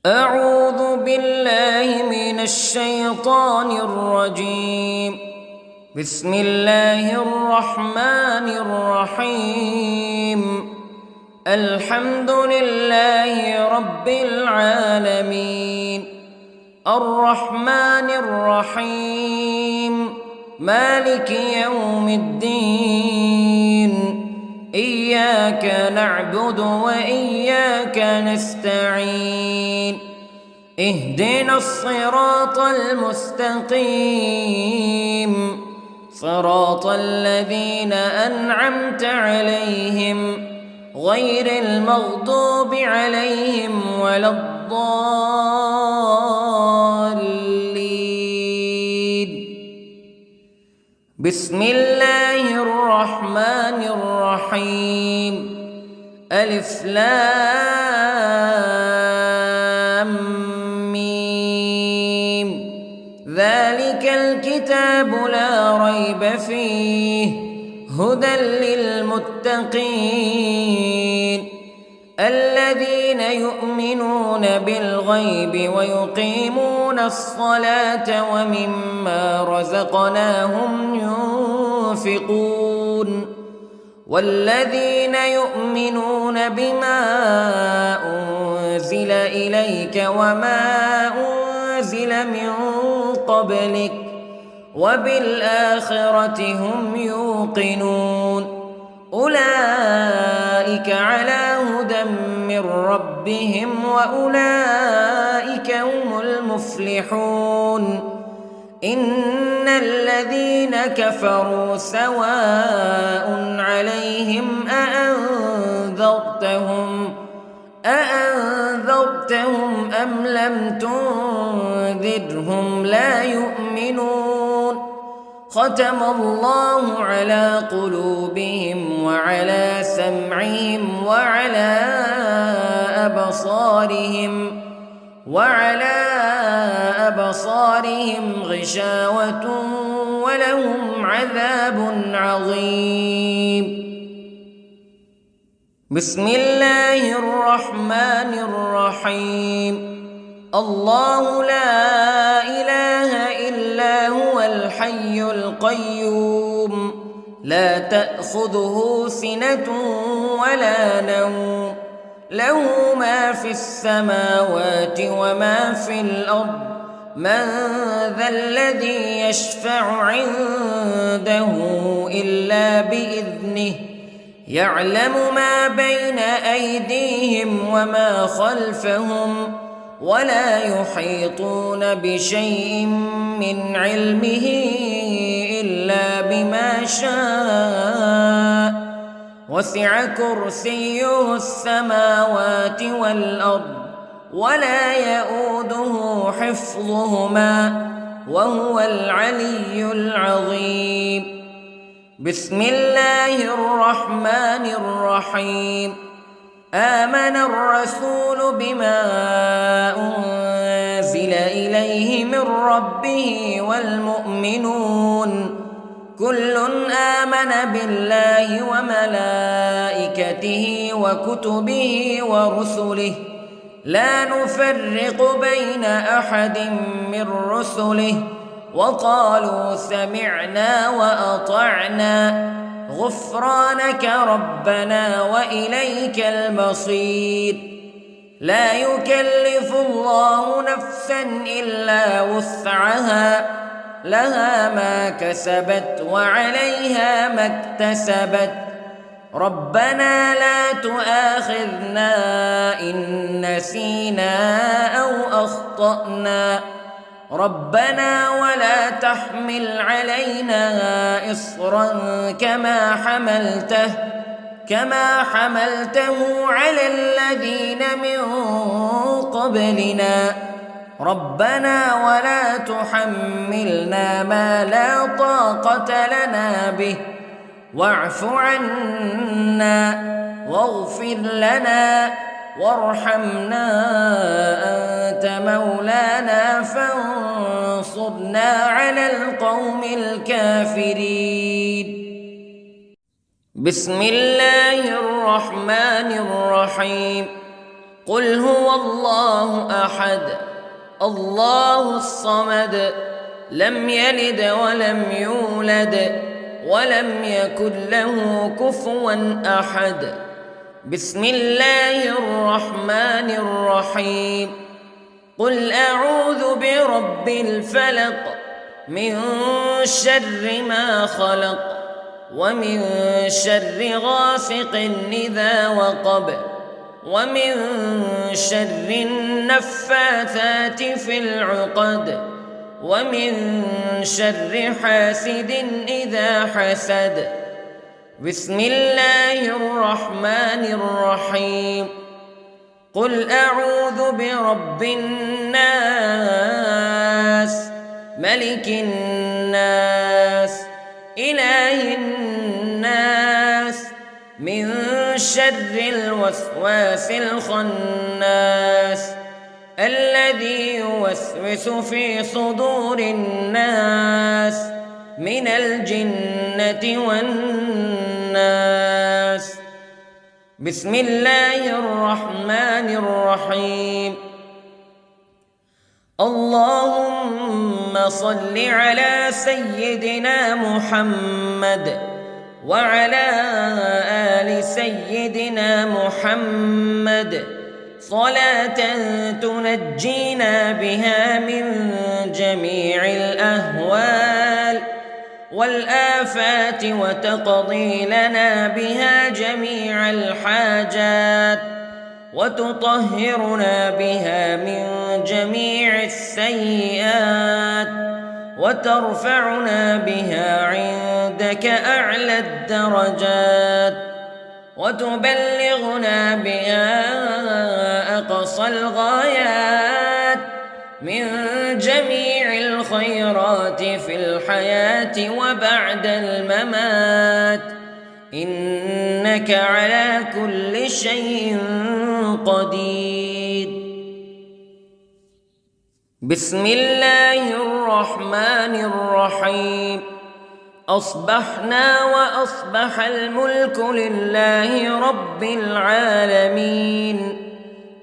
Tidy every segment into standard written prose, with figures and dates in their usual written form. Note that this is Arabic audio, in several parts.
أعوذ بالله من الشيطان الرجيم. بسم الله الرحمن الرحيم. الحمد لله رب العالمين، الرحمن الرحيم، مالك يوم الدين. إياك نعبد وإياك نستعين. اهدنا الصراط المستقيم، صراط الذين أنعمت عليهم غير المغضوب عليهم ولا الضالين. بسم الله الرحمن الرحيم. ألف لام ميم. ذلك الكتاب لا ريب فيه هدى للمتقين الذين يؤمنون بالغيب ويقيمون الصلاة ومما رزقناهم ينفقون والذين يؤمنون بما أنزل إليك وما أنزل من قبلك وبالآخرة هم يوقنون. أولئك على هدى من ربهم وأولئك هم المفلحون. إن الذين كفروا سواء عليهم أأنذرتهم أم لم تنذرهم لا يؤمنون. ختم الله على قلوبهم وعلى سمعهم وعلى أبصارهم غشاوة ولهم عذاب عظيم. بسم الله الرحمن الرحيم. الله لا إله إلا هو الحي القيوم لا تأخذه سنة ولا نوم له ما في السماوات وما في الأرض. من ذا الذي يشفع عنده إلا بإذنه يعلم ما بين أيديهم وما خلفهم ولا يحيطون بشيء من علمه إلا بما شاء. وسع كرسيه السماوات والأرض ولا يؤوده حفظهما وهو العلي العظيم. بسم الله الرحمن الرحيم. آمن الرسول بما أنزل إليه من ربه والمؤمنون كل آمن بالله وملائكته وكتبه ورسله لا نفرق بين أحد من رسله وقالوا سمعنا وأطعنا غفرانك ربنا وإليك المصير. لا يكلف الله نفسا إلا وسعها لها ما كسبت وعليها ما اكتسبت. ربنا لا تؤاخذنا إن نسينا أو أخطأنا ربنا ولا تحمل علينا إصرا كما حملته على الذين من قبلنا ربنا ولا تحملنا ما لا طاقة لنا به واعف عنا واغفر لنا وارحمنا أنت مولانا فانصرنا على القوم الكافرين. بسم الله الرحمن الرحيم. قل هو الله أحد الله الصمد لم يلد ولم يولد ولم يكن له كفوا أحد. بسم الله الرحمن الرحيم. قل أعوذ برب الفلق من شر ما خلق ومن شر غاسق إذا وقب ومن شر النفاثات في العقد ومن شر حاسد إذا حسد. بسم الله الرحمن الرحيم. قل أعوذ برب الناس ملك الناس إله الناس من شر الوسواس الخناس الذي يوسوس في صدور الناس من الجنة والناس. بسم الله الرحمن الرحيم. اللهم صل على سيدنا محمد وعلى آل سيدنا محمد صلاة تنجينا بها من جميع الأهوال والآفات وتقضي لنا بها جميع الحاجات وتطهرنا بها من جميع السيئات وترفعنا بها عندك أعلى الدرجات وتبلغنا بها أقصى الغايات من جميع الخيرات في الحياة وبعد الممات إنك على كل شيء قدير. بسم الله الرحمن الرحيم. أصبحنا وأصبح الملك لله رب العالمين.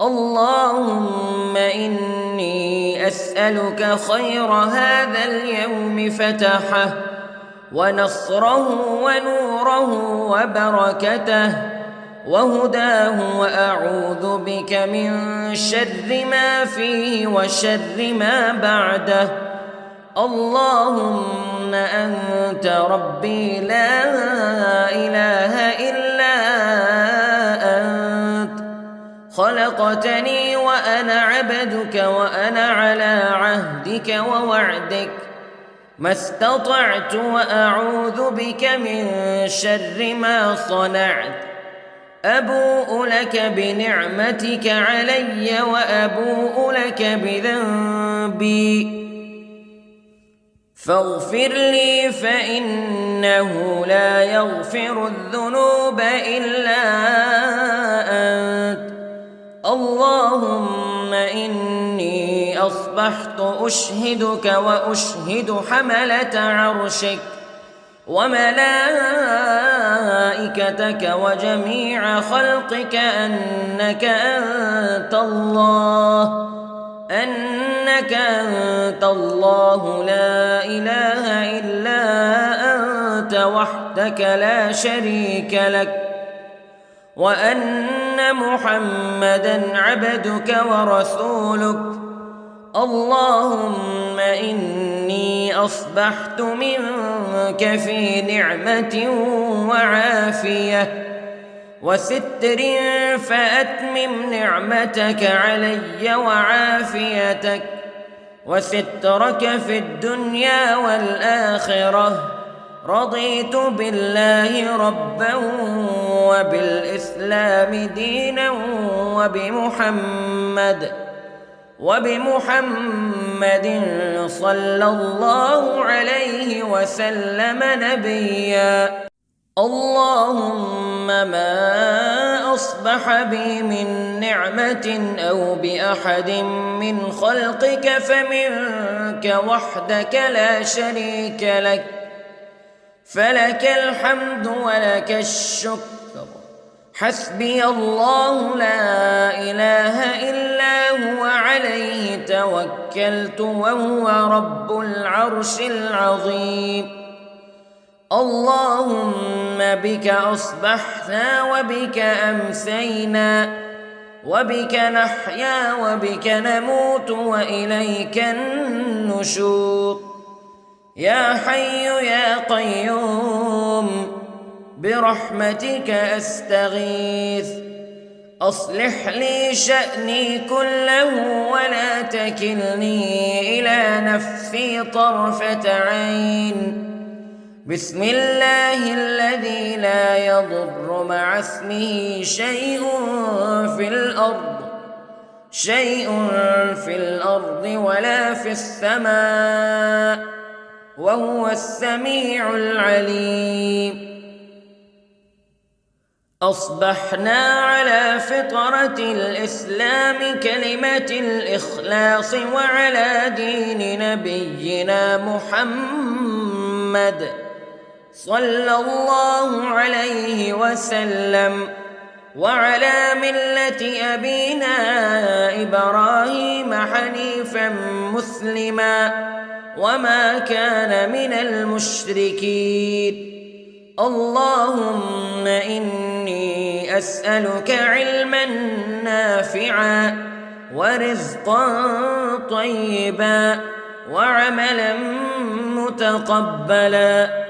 اللهم إني أسألك خير هذا اليوم فتحه ونصره ونوره وبركته وهداه وأعوذ بك من شر ما فيه وشر ما بعده. اللهم أنت ربي لا إله إلا أنت خلقتني وأنا عبدك وأنا على عهدك ووعدك ما استطعت وأعوذ بك من شر ما صنعت. أبوء لك بنعمتك علي وأبوء لك بذنبي فاغفر لي فإنه لا يغفر الذنوب إلا أنت. اللهم إني أصبحت أشهدك وأشهد حملة عرشك وملائكتك وجميع خلقك أنك أنت الله لا إله إلا أنت وحدك لا شريك لك وأن محمدًا عبدك ورسولك. اللهم إني أصبحت منك في نعمة وعافية وستر فأتمم نعمتك علي وعافيتك وسترك في الدنيا والآخرة. رضيت بالله ربا وبالإسلام دينا وبمحمد صلى الله عليه وسلم نبيا. اللهم ما أصبح بي من نعمة أو بأحد من خلقك فمنك وحدك لا شريك لك فلك الحمد ولك الشكر حسبي الله لا إله إلا هو عليه توكلت وهو رب العرش العظيم. اللهم بك أصبحنا وبك أمسينا وبك نحيا وبك نموت وإليك النشور. يا حي يا قيوم برحمتك أستغيث، أصلح لي شأني كله ولا تكلني إلى نفسي طرفة عين. بسم الله الذي لا يضر مع اسمه شيء في الأرض ولا في السماء وهو السميع العليم. أصبحنا على فطرة الإسلام كلمة الإخلاص وعلى دين نبينا محمد صلى الله عليه وسلم وعلى ملة أبينا إبراهيم حنيفا مسلما وما كان من المشركين. اللهم إني أسألك علما نافعا ورزقا طيبا وعملا متقبلا.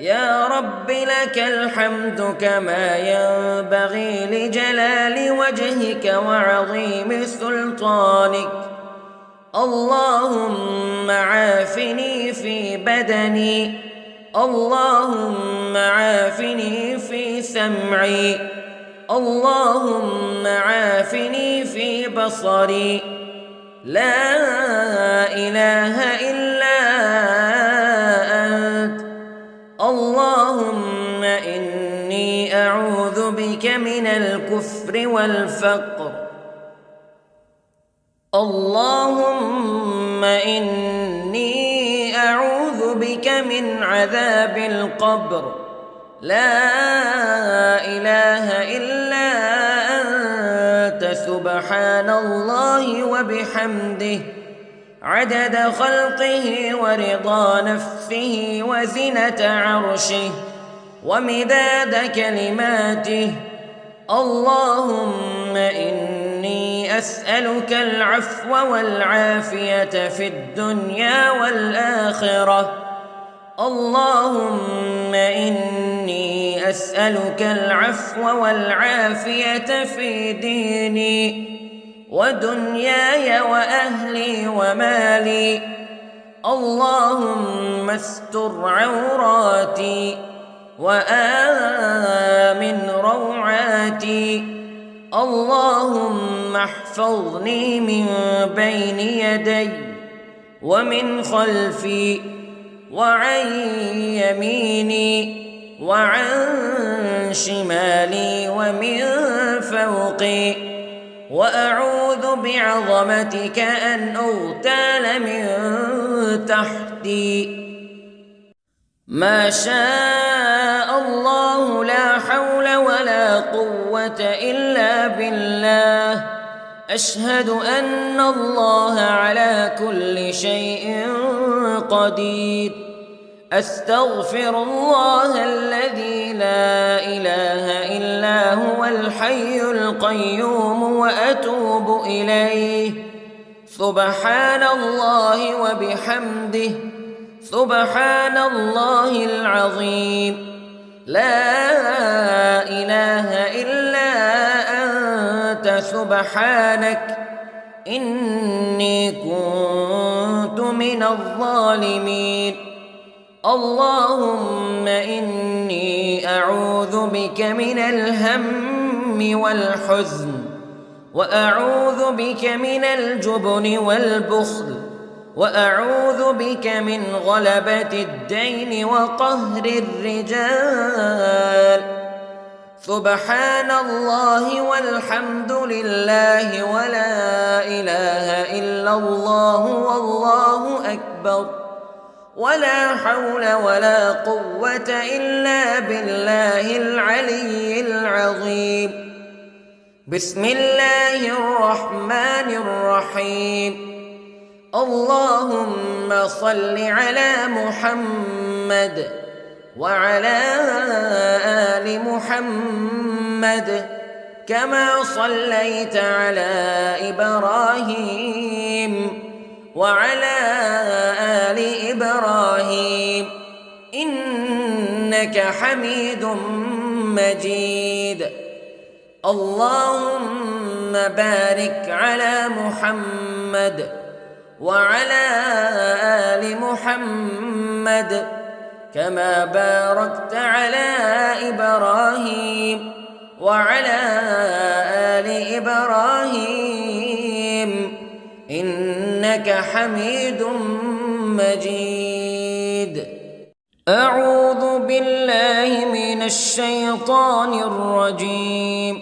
يا رب لك الحمد كما ينبغي لجلال وجهك وعظيم سلطانك. اللهم عافني في بدني، اللهم عافني في سمعي، اللهم عافني في بصري. لا إله إلا أنت. اللهم إني أعوذ بك من الكفر والفقر. اللهم إني أعوذ بك من عذاب القبر. لا إله إلا أنت سبحان الله وبحمده عدد خلقه ورضا نفسه وزنة عرشه ومداد كلماته. اللهم إني أسألك العفو والعافية في الدنيا والآخرة. اللهم إني أسألك العفو والعافية في ديني ودنياي وأهلي ومالي. اللهم استر عوراتي وآمن روعاتي. اللهم احفظني من بين يدي ومن خلفي وعن يميني وعن شمالي ومن فوقي، وأعوذ بعظمتك أن أغتال من تحتي. ما شاء الله لا حول ولا قوة إلا بالله. أشهد أن الله على كل شيء قدير. أستغفر الله الذي لا إله إلا هو الحي القيوم وأتوب إليه. سبحان الله وبحمده سبحان الله العظيم. لا إله إلا أنت سبحانك إني كنت من الظالمين. اللهم إني أعوذ بك من الهم والحزن، وأعوذ بك من الجبن والبخل، وأعوذ بك من غلبة الدين وقهر الرجال. سبحان الله والحمد لله ولا إله إلا الله والله أكبر. ولا حول ولا قوة إلا بالله العلي العظيم. بسم الله الرحمن الرحيم. اللهم صل على محمد وعلى آل محمد كما صليت على إبراهيم وعلى آل إبراهيم إنك حميد مجيد. اللهم بارك على محمد وعلى آل محمد كما باركت على إبراهيم وعلى آل إبراهيم إنك حميد مجيد. أعوذ بالله من الشيطان الرجيم.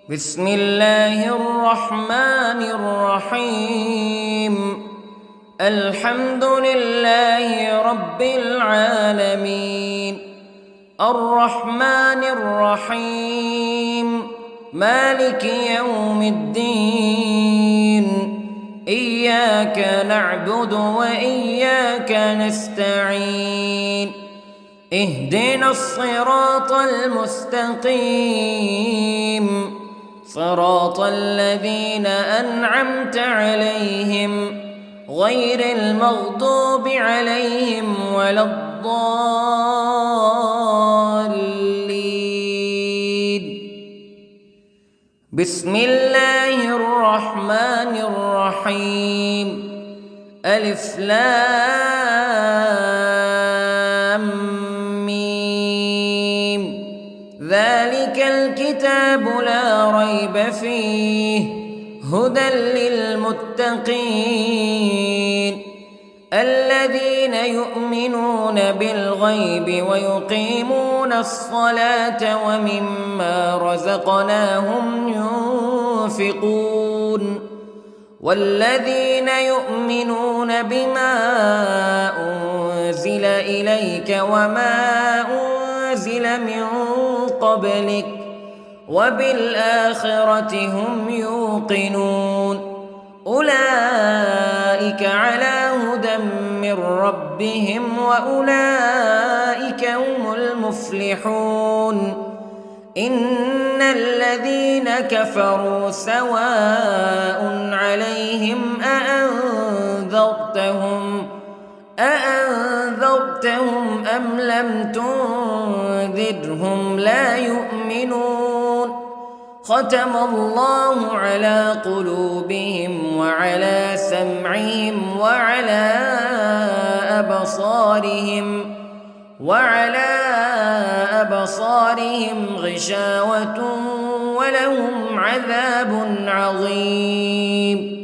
بسم الله الرحمن الرحيم. الحمد لله رب العالمين الرحمن الرحيم مالك يوم الدين إياك نعبد وإياك نستعين اهدنا الصراط المستقيم صراط الذين أنعمت عليهم غير المغضوب عليهم ولا الضالين. بسم الله الرحمن الرحيم. ألف لام ميم ذلك الكتاب لا ريب فيه هدى للمتقين الذين يؤمنون بالغيب ويقيمون الصلاة ومما رزقناهم ينفقون والذين يؤمنون بما أنزل إليك وما أنزل من قبلك وبالآخرة هم يوقنون أولئك على هدى من ربهم وأولئك هم المفلحون. إن الذين كفروا سواء عليهم أأنذرتهم أم لم تنذرهم لا يؤمنون. ختم الله على قلوبهم وعلى سمعهم وعلى أبصارهم غشاوة ولهم عذاب عظيم.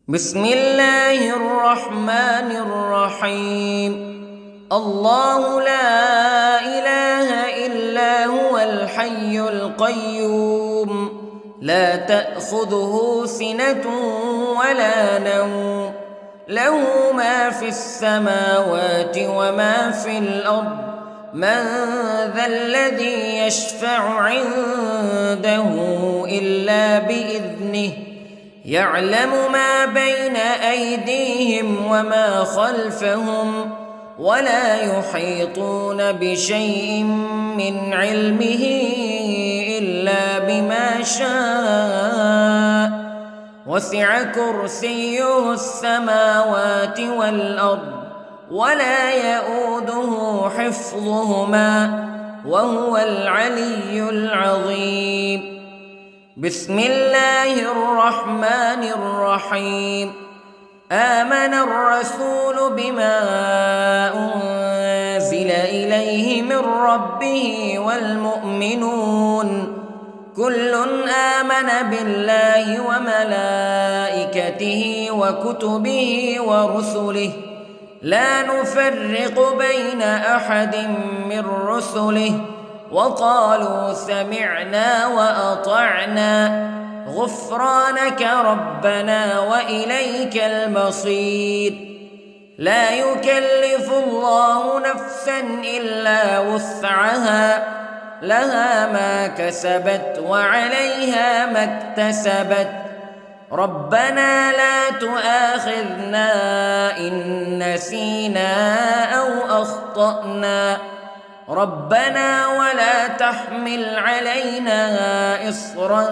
بسم الله الرحمن الرحيم. الله لا إله إلا هو الحي القيوم لا تأخذه سنة ولا نوم له ما في السماوات وما في الأرض من ذا الذي يشفع عنده إلا بإذنه يعلم ما بين أيديهم وما خلفهم ولا يحيطون بشيء من علمه إلا بما شاء وسع كرسيه السماوات والأرض ولا يؤوده حفظهما وهو العلي العظيم. بسم الله الرحمن الرحيم. آمن الرسول بما أنزل إليه من ربه والمؤمنون كل آمن بالله وملائكته وكتبه ورسله لا نفرق بين أحد من رسله وقالوا سمعنا وأطعنا غفرانك ربنا وإليك المصير. لا يكلف الله نفسا إلا وسعها لها ما كسبت وعليها ما اكتسبت ربنا لا تؤاخذنا إن نسينا أو أخطأنا ربنا ولا تحمل علينا إصرا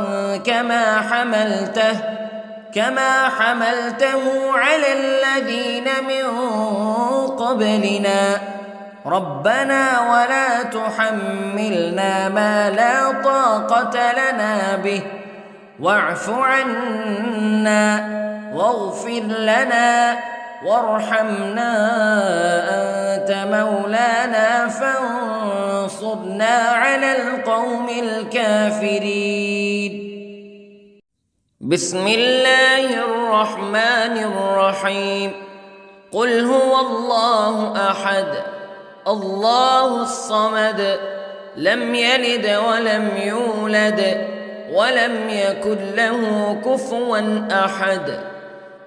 كما حملته على الذين من قبلنا ربنا ولا تحملنا ما لا طاقة لنا به واعف عنا واغفر لنا وارحمنا أنت مولانا فانصرنا على القوم الكافرين. بسم الله الرحمن الرحيم. قل هو الله أحد الله الصمد لم يلد ولم يولد ولم يكن له كفوا أحد.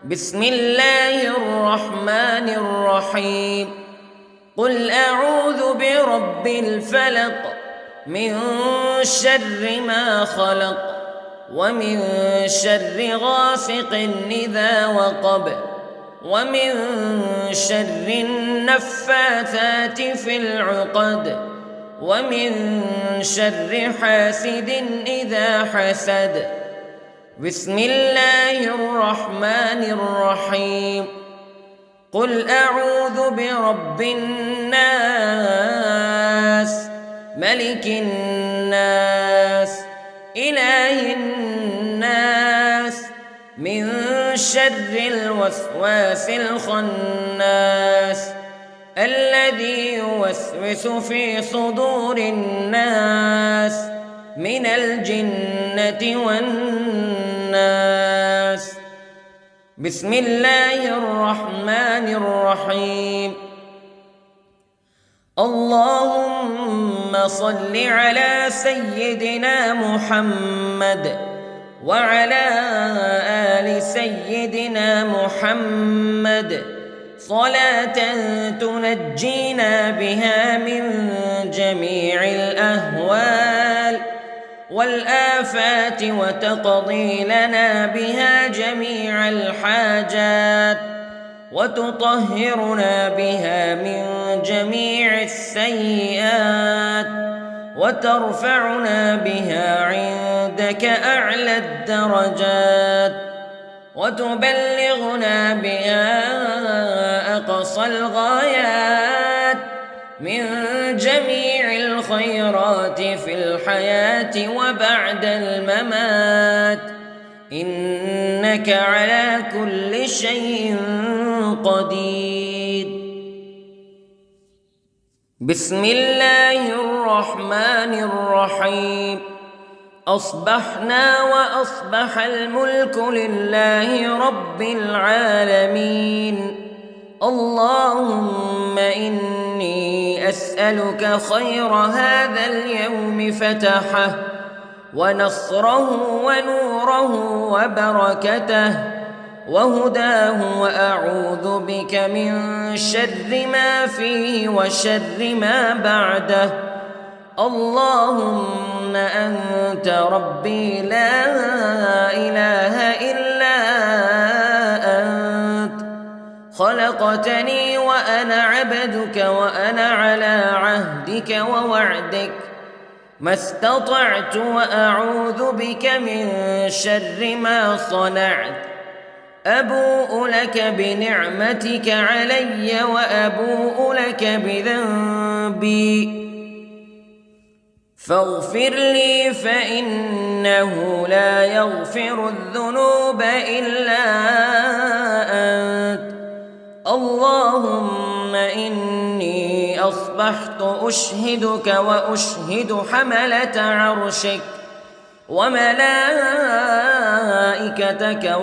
بسم الله الرحمن الرحيم. قل أعوذ برب الفلق من شر ما خلق ومن شر غاسق إذا وقب ومن شر النفاثات في العقد ومن شر حاسد إذا حسد. بسم الله الرحمن الرحيم. قل أعوذ برب الناس ملك الناس إله الناس من شر الوسواس الخناس الذي يوسوس في صدور الناس من الجنة والناس. بسم الله الرحمن الرحيم. اللهم صل على سيدنا محمد وعلى آل سيدنا محمد صلاة تنجينا بها من جميع الأهوال والآفات وتقضي لنا بها جميع الحاجات وتطهرنا بها من جميع السيئات وترفعنا بها عندك أعلى الدرجات وتبلغنا بها أقصى الغايات من جميع الخيرات في الحياة وبعد الممات إنك على كل شيء قدير. بسم الله الرحمن الرحيم. أصبحنا وأصبح الملك لله رب العالمين. اللهم إني أسألك خير هذا اليوم فتحه ونصره ونوره وبركته وهداه وأعوذ بك من شر ما فيه وشر ما بعده. اللهم أنت ربي لا إله إلا أنت خلقتني وأنا عبدك وأنا على عهدك ووعدك ما استطعت وأعوذ بك من شر ما صنعت. أبوء لك بنعمتك علي وأبوء لك بذنبي فاغفر لي فإنه لا يغفر الذنوب إلا أنت. اللهم إني أصبحت أشهدك وأشهد حملة عرشك وملائكتك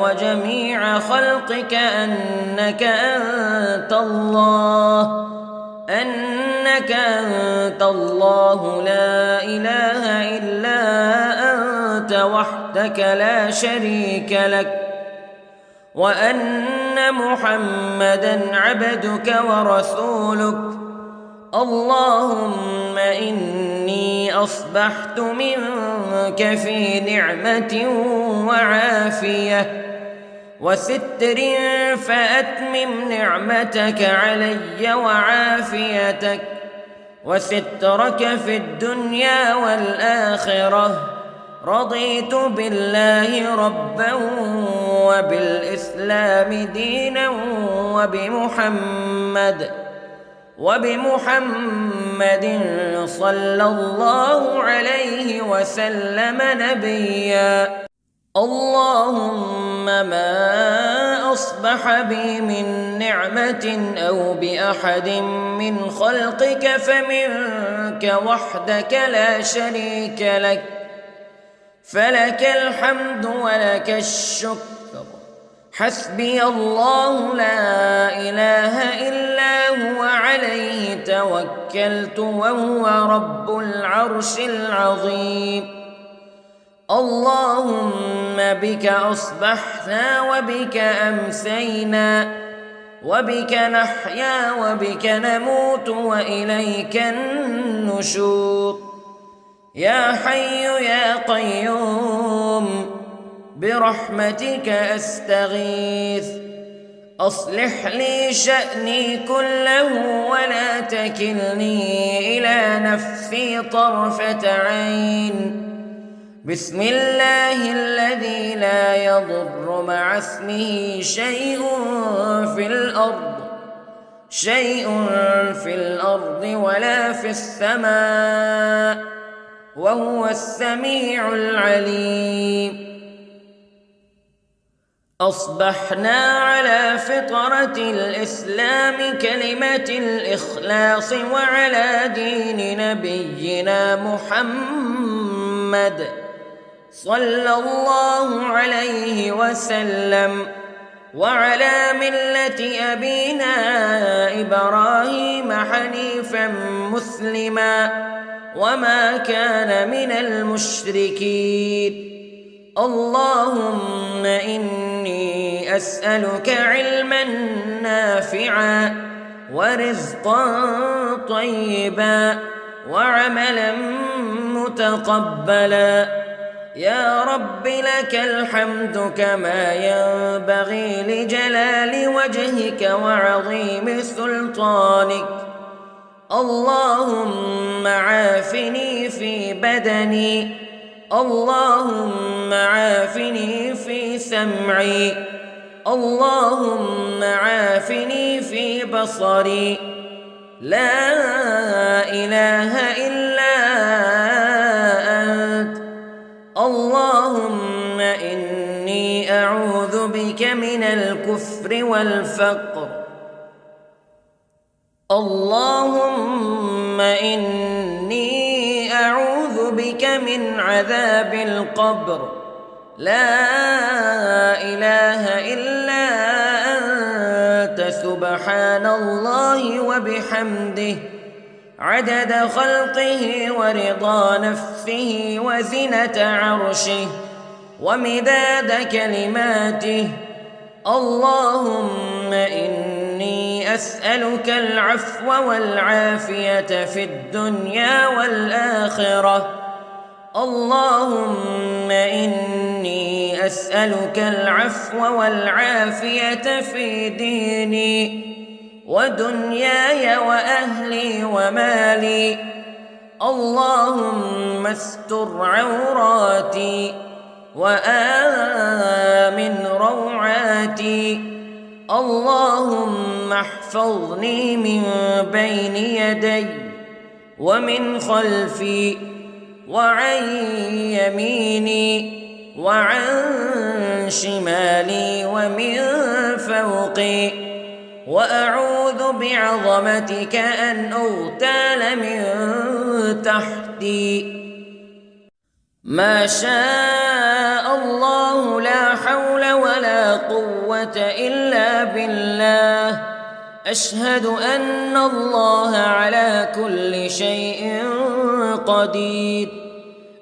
وجميع خلقك أنك أنت الله لا إله إلا أنت وحدك لا شريك لك وأن أن محمدًا عبدك ورسولك. اللهم إني أصبحت منك في نعمة وعافية وستر، فأتمم نعمتك علي وعافيتك وسترك في الدنيا والآخرة. رضيت بالله ربا وبالإسلام دينا وبمحمد صلى الله عليه وسلم نبيا. اللهم ما أصبح بي من نعمة أو بأحد من خلقك فمنك وحدك لا شريك لك، فلك الحمد ولك الشكر. حسبي الله لا إله إلا هو عليه توكلت وهو رب العرش العظيم. اللهم بك أصبحنا وبك أمسينا وبك نحيا وبك نموت وإليك النشور. يا حي يا قيوم برحمتك أستغيث، أصلح لي شأني كله ولا تكلني إلى نفسي طرفة عين. بسم الله الذي لا يضر مع اسمه شيء في الأرض ولا في السماء، وهو السميع العليم. أصبحنا على فطرة الإسلام كلمة الإخلاص وعلى دين نبينا محمد صلى الله عليه وسلم، وعلى ملة أبينا إبراهيم حنيفا مسلما وما كان من المشركين. اللهم إني أسألك علما نافعا ورزقا طيبا وعملا متقبلا. يا رب لك الحمد كما ينبغي لجلال وجهك وعظيم سلطانك. اللهم عافني في بدني، اللهم عافني في سمعي، اللهم عافني في بصري. لا إله إلا أنت. اللهم إني أعوذ بك من الكفر والفقر. اللهم إني أعوذ بك من عذاب القبر. لا إله إلا أنت سبحان الله وبحمده عدد خلقه ورضا نفسه وزنة عرشه ومداد كلماته. اللهم إني أسألك العفو والعافية في الدنيا والآخرة. اللهم إني أسألك العفو والعافية في ديني ودنياي وأهلي ومالي. اللهم استر عوراتي وآمن روعاتي. اللهم احفظني من بين يدي ومن خلفي وعن يميني وعن شمالي ومن فوقي، وأعوذ بعظمتك أن أغتال من تحتي. ما شاء الله لا حول ولا قوة إلا بالله. أشهد أن الله على كل شيء قدير.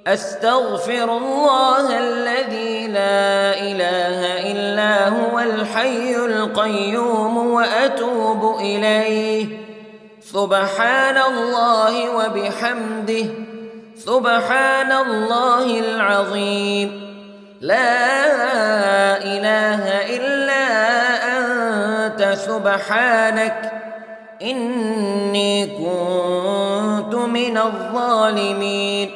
أستغفر الله الذي لا إله إلا هو الحي القيوم وأتوب إليه. سبحان الله وبحمده، سبحان الله العظيم. لا إله إلا أنت سبحانك إني كنت من الظالمين.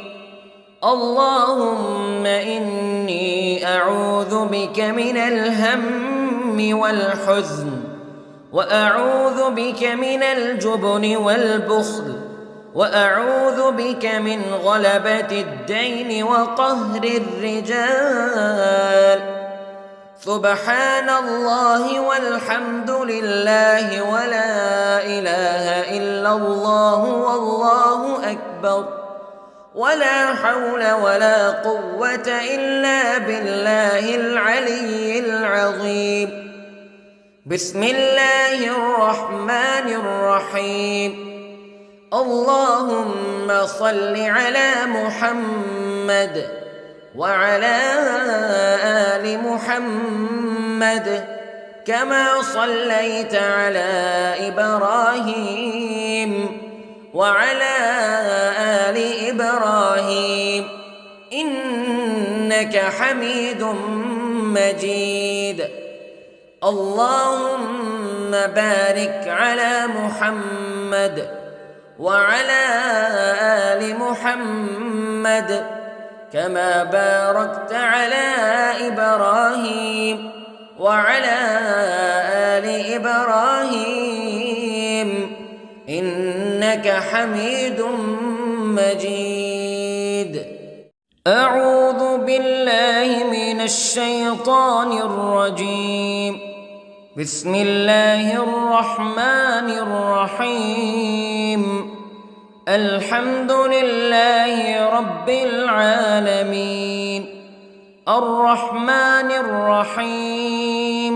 اللهم إني أعوذ بك من الهم والحزن، وأعوذ بك من الجبن والبخل، وأعوذ بك من غلبة الدين وقهر الرجال. سبحان الله والحمد لله ولا إله إلا الله والله أكبر، ولا حول ولا قوة إلا بالله العلي العظيم. بسم الله الرحمن الرحيم. اللهم صل على محمد وعلى آل محمد كما صليت على إبراهيم وعلى آل إبراهيم إنك حميد مجيد. اللهم بارك على محمد وعلى آل محمد كما باركت على إبراهيم وعلى آل إبراهيم إنك حميد مجيد. أعوذ بالله من الشيطان الرجيم. بسم الله الرحمن الرحيم. الحمد لله رب العالمين، الرحمن الرحيم،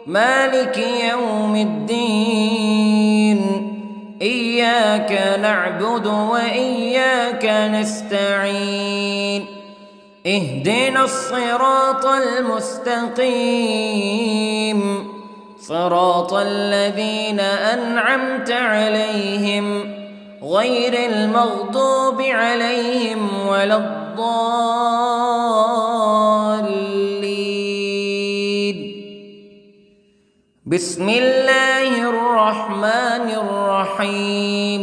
مالك يوم الدين. إياك نعبد وإياك نستعين. اهدنا الصراط المستقيم، صراط الذين أنعمت عليهم غير المغضوب عليهم ولا الضالين. بسم الله الرحمن الرحيم.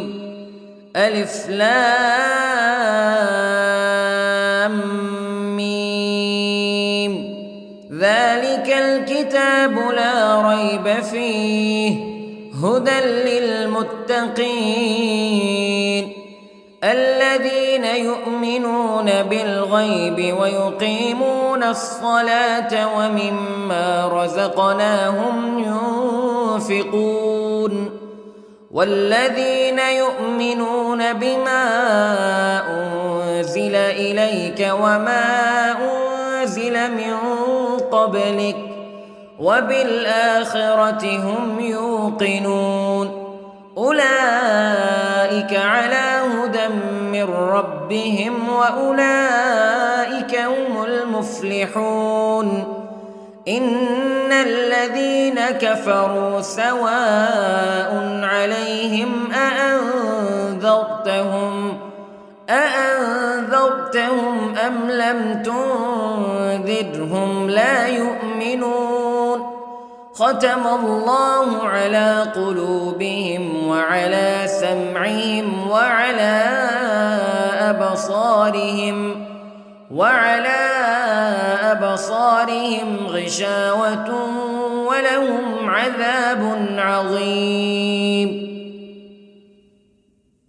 ألف لام ميم. ذلك الكتاب لا ريب فيه هدى للمتقين الذين يؤمنون بالغيب ويقيمون الصلاة ومما رزقناهم ينفقون والذين يؤمنون بما أنزل إليك وما أنزل من قبلك وبالآخرة هم يوقنون أولئك على هدى من ربهم وأولئك هم المفلحون. إن الذين كفروا سواء عليهم أأنذرتهم أم لم تنذرهم لا يؤمنون. ختم الله على قلوبهم وعلى سمعهم وعلى أبصارهم غشاوة ولهم عذاب عظيم.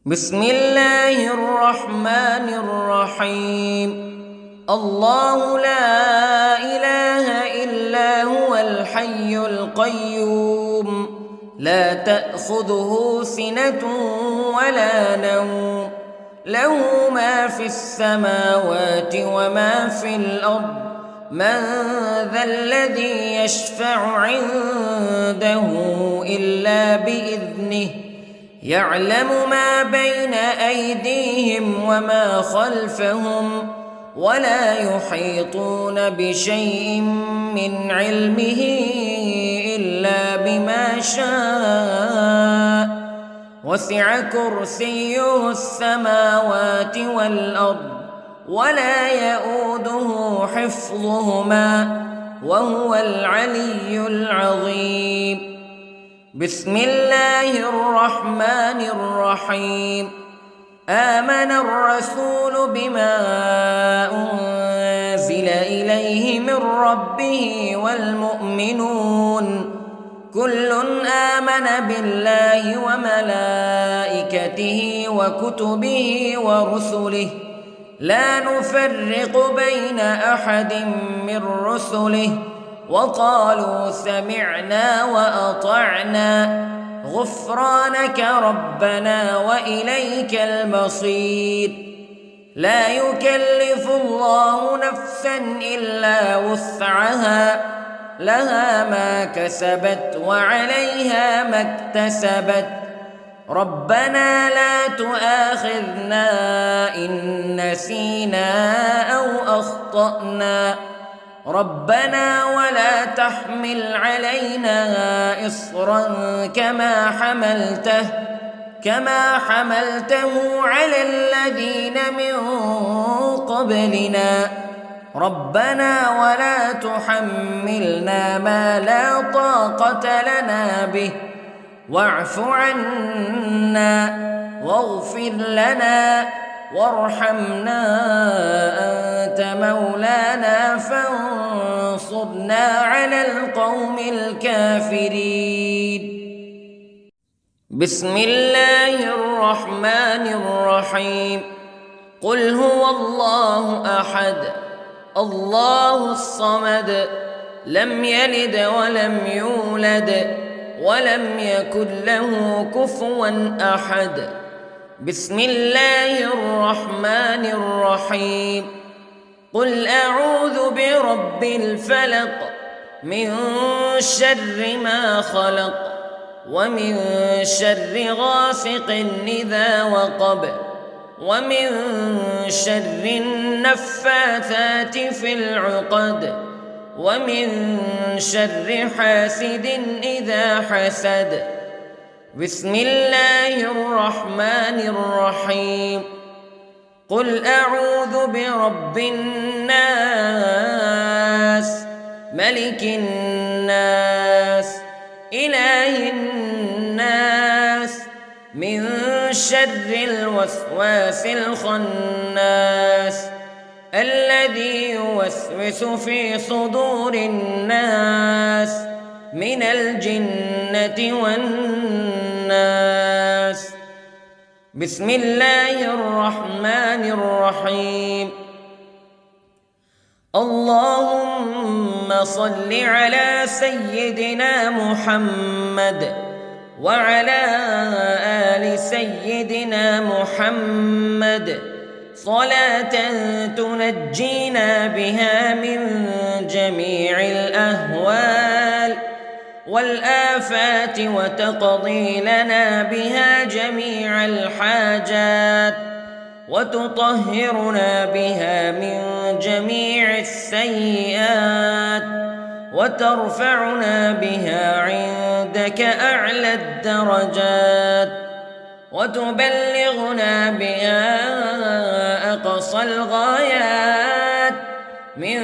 بسم الله الرحمن الرحيم. الله لا إله إلا هو الحي القيوم لا تأخذه سنة ولا نوم له ما في السماوات وما في الأرض من ذا الذي يشفع عنده إلا بإذنه يعلم ما بين أيديهم وما خلفهم ولا يحيطون بشيء من علمه إلا بما شاء وسع كرسيه السماوات والأرض ولا يؤوده حفظهما وهو العلي العظيم. بسم الله الرحمن الرحيم. آمن الرسول بما أنزل إليه من ربه والمؤمنون كل آمن بالله وملائكته وكتبه ورسله لا نفرق بين أحد من رسله وقالوا سمعنا وأطعنا غفرانك ربنا وإليك المصير. لا يكلف الله نفسا إلا وسعها لها ما كسبت وعليها ما اكتسبت ربنا لا تؤاخذنا إن نسينا أو أخطأنا ربنا ولا تحمل علينا إصرا كما حملته على الذين من قبلنا ربنا ولا تحملنا ما لا طاقة لنا به واعف عنا واغفر لنا وارحمنا أنت مولانا فانصرنا على القوم الكافرين. بسم الله الرحمن الرحيم. قل هو الله أحد الله الصمد لم يلد ولم يولد ولم يكن له كفوا أحد. بسم الله الرحمن الرحيم. قل أعوذ برب الفلق من شر ما خلق ومن شر غاسق إذا وقب ومن شر النفاثات في العقد ومن شر حاسد إذا حسد. بسم الله الرحمن الرحيم. قل أعوذ برب الناس ملك الناس إله الناس من شر الوسواس الخناس الذي يوسوس في صدور الناس من الجنة والناس. بسم الله الرحمن الرحيم. اللهم صل على سيدنا محمد وعلى آل سيدنا محمد صلاة تنجينا بها من جميع الأهوال والآفات وتقضي لنا بها جميع الحاجات وتطهرنا بها من جميع السيئات وترفعنا بها عندك أعلى الدرجات وتبلغنا بها أقصى الغايات من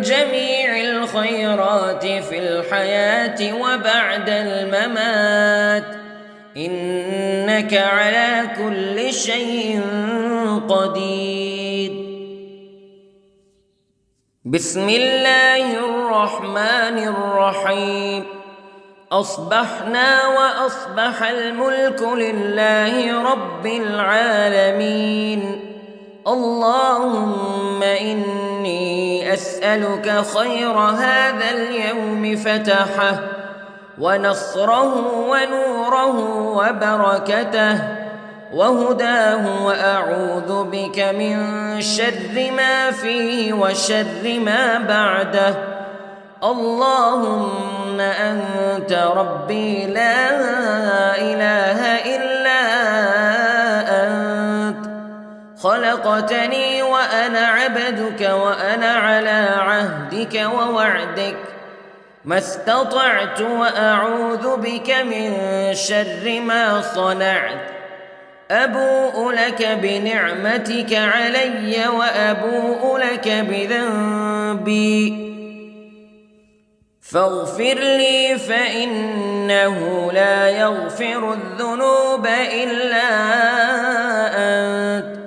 جميع الخيرات في الحياة وبعد الممات إنك على كل شيء قدير. بسم الله الرحمن الرحيم. أصبحنا وأصبح الملك لله رب العالمين. اللهم إني أسألك خير هذا اليوم فتحه ونصره ونوره وبركته وهداه وأعوذ بك من شر ما فيه وشر ما بعده. اللهم أنت ربي لا إله إلا خلقتني وأنا عبدك وأنا على عهدك ووعدك ما استطعت وأعوذ بك من شر ما صنعت أبوء لك بنعمتك علي وأبوء لك بذنبي فاغفر لي فإنه لا يغفر الذنوب إلا أنت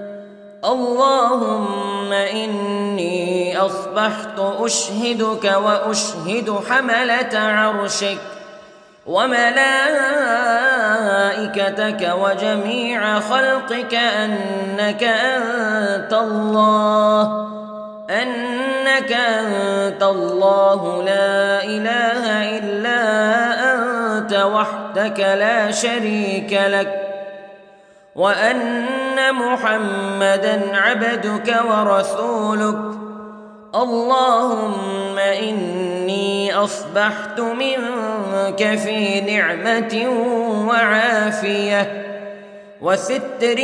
اللهم إني أصبحت أشهدك وأشهد حملة عرشك وملائكتك وجميع خلقك أنك أنت الله لا إله إلا أنت وحدك لا شريك لك وأن محمدًا عبدك ورسولك اللهم إني أصبحت منك في نعمة وعافية وستر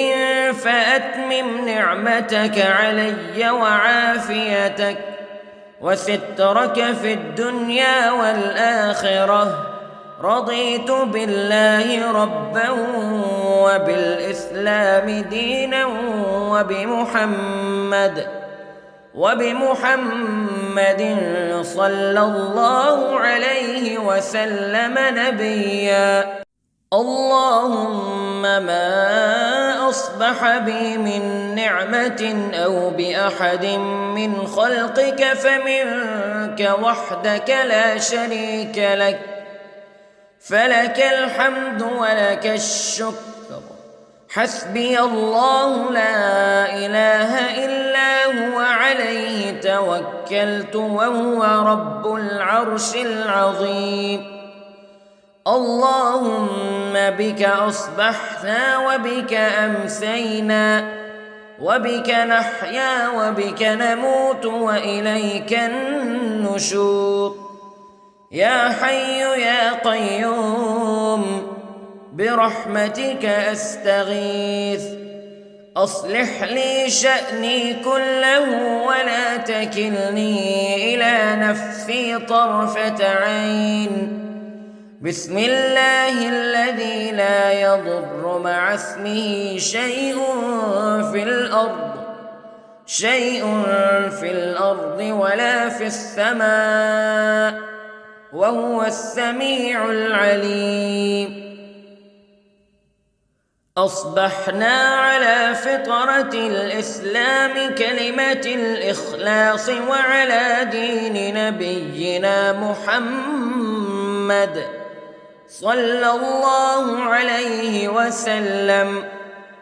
فأتمم نعمتك علي وعافيتك وسترك في الدنيا والآخرة رضيت بالله ربا وبالإسلام دينا وبمحمد صلى الله عليه وسلم نبيا اللهم ما أصبح بي من نعمة أو بأحد من خلقك فمنك وحدك لا شريك لك فلك الحمد ولك الشكر حسبي الله لا إله إلا هو عليه توكلت وهو رب العرش العظيم اللهم بك أصبحنا وبك أمسينا وبك نحيا وبك نموت وإليك النشور يا حي يا قيوم برحمتك أستغيث أصلح لي شأني كله ولا تكلني إلى نفسي طرفة عين بسم الله الذي لا يضر مع اسمه شيء في الأرض ولا في السماء وهو السميع العليم أصبحنا على فطرة الإسلام كلمة الإخلاص وعلى دين نبينا محمد صلى الله عليه وسلم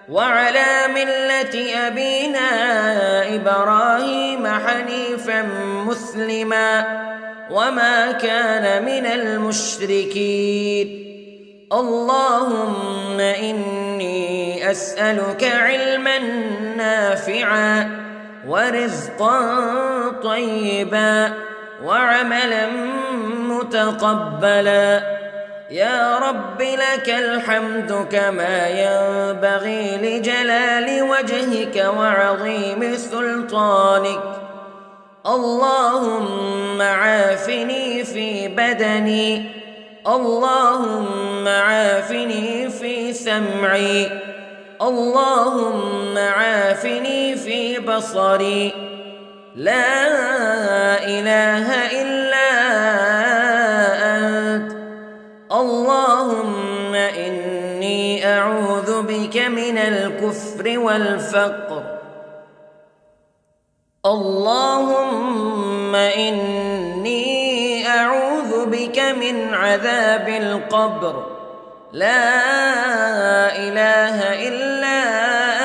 وعلى ملة أبينا إبراهيم حنيفا مسلما وما كان من المشركين اللهم إني أسألك علما نافعا ورزقا طيبا وعملا متقبلا يا رب لك الحمد كما ينبغي لجلال وجهك وعظيم سلطانك اللهم عافني في بدني اللهم عافني في سمعي اللهم عافني في بصري لا إله إلا أنت اللهم إني أعوذ بك من الكفر والفقر اللهم إني أعوذ بك من عذاب القبر لا إله إلا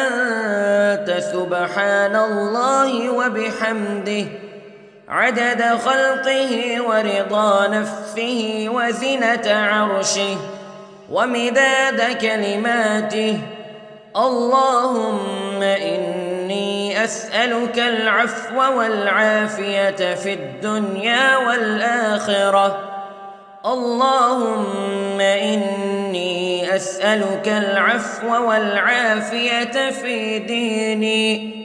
أنت سبحان الله وبحمده عدد خلقه ورضا نفسه وزنة عرشه ومداد كلماته اللهم إني أسألك العفو والعافية في الدنيا والآخرة اللهم إني أسألك العفو والعافية في ديني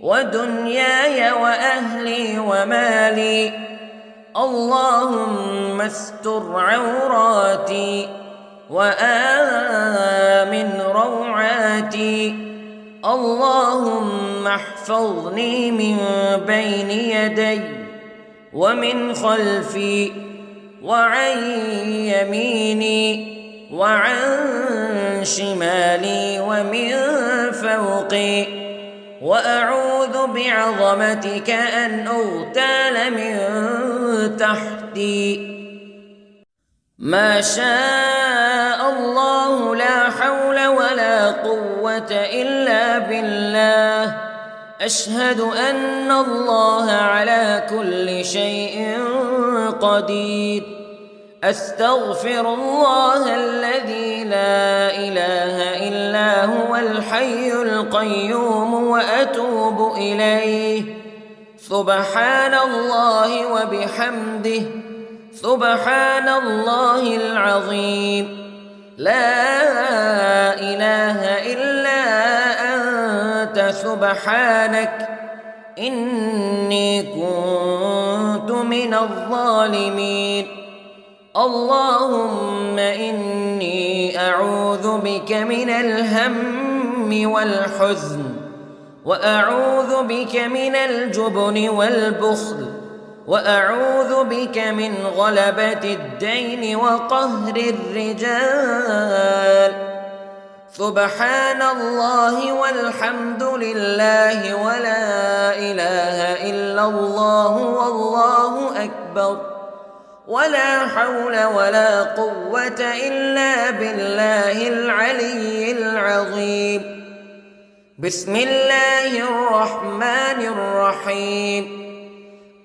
ودنياي وأهلي ومالي. اللهم استر عوراتي وآمن روعاتي. اللهم احفظني من بين يدي ومن خلفي وعن يميني وعن شمالي ومن فوقي. وأعوذ بعظمتك أن أغتال من تحتي. ما شاء الله لا حول ولا قوة إلا بالله. أشهد أن الله على كل شيء قدير. أستغفر الله الذي لا إله إلا هو الحي القيوم وأتوب إليه. سبحان الله وبحمده سبحان الله العظيم. لا إله إلا أنت سبحانك إني كنت من الظالمين. اللهم إني أعوذ بك من الهم والحزن وأعوذ بك من الجبن والبخل وأعوذ بك من غلبة الدين وقهر الرجال. سبحان الله والحمد لله ولا إله إلا الله والله أكبر ولا حول ولا قوة إلا بالله العلي العظيم. بسم الله الرحمن الرحيم.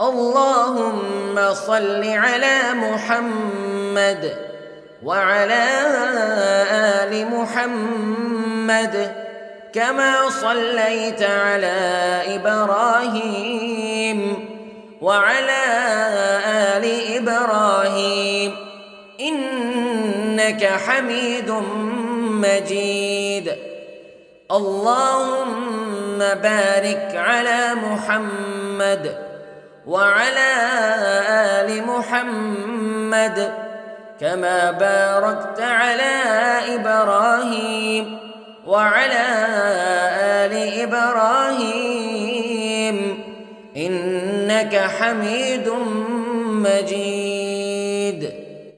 اللهم صل على محمد وعلى آل محمد كما صليت على إبراهيم وعلى آل إبراهيم إنك حميد مجيد. اللهم بارك على محمد وعلى آل محمد كما باركت على إبراهيم وعلى آل إبراهيم إنك حميد مجيد.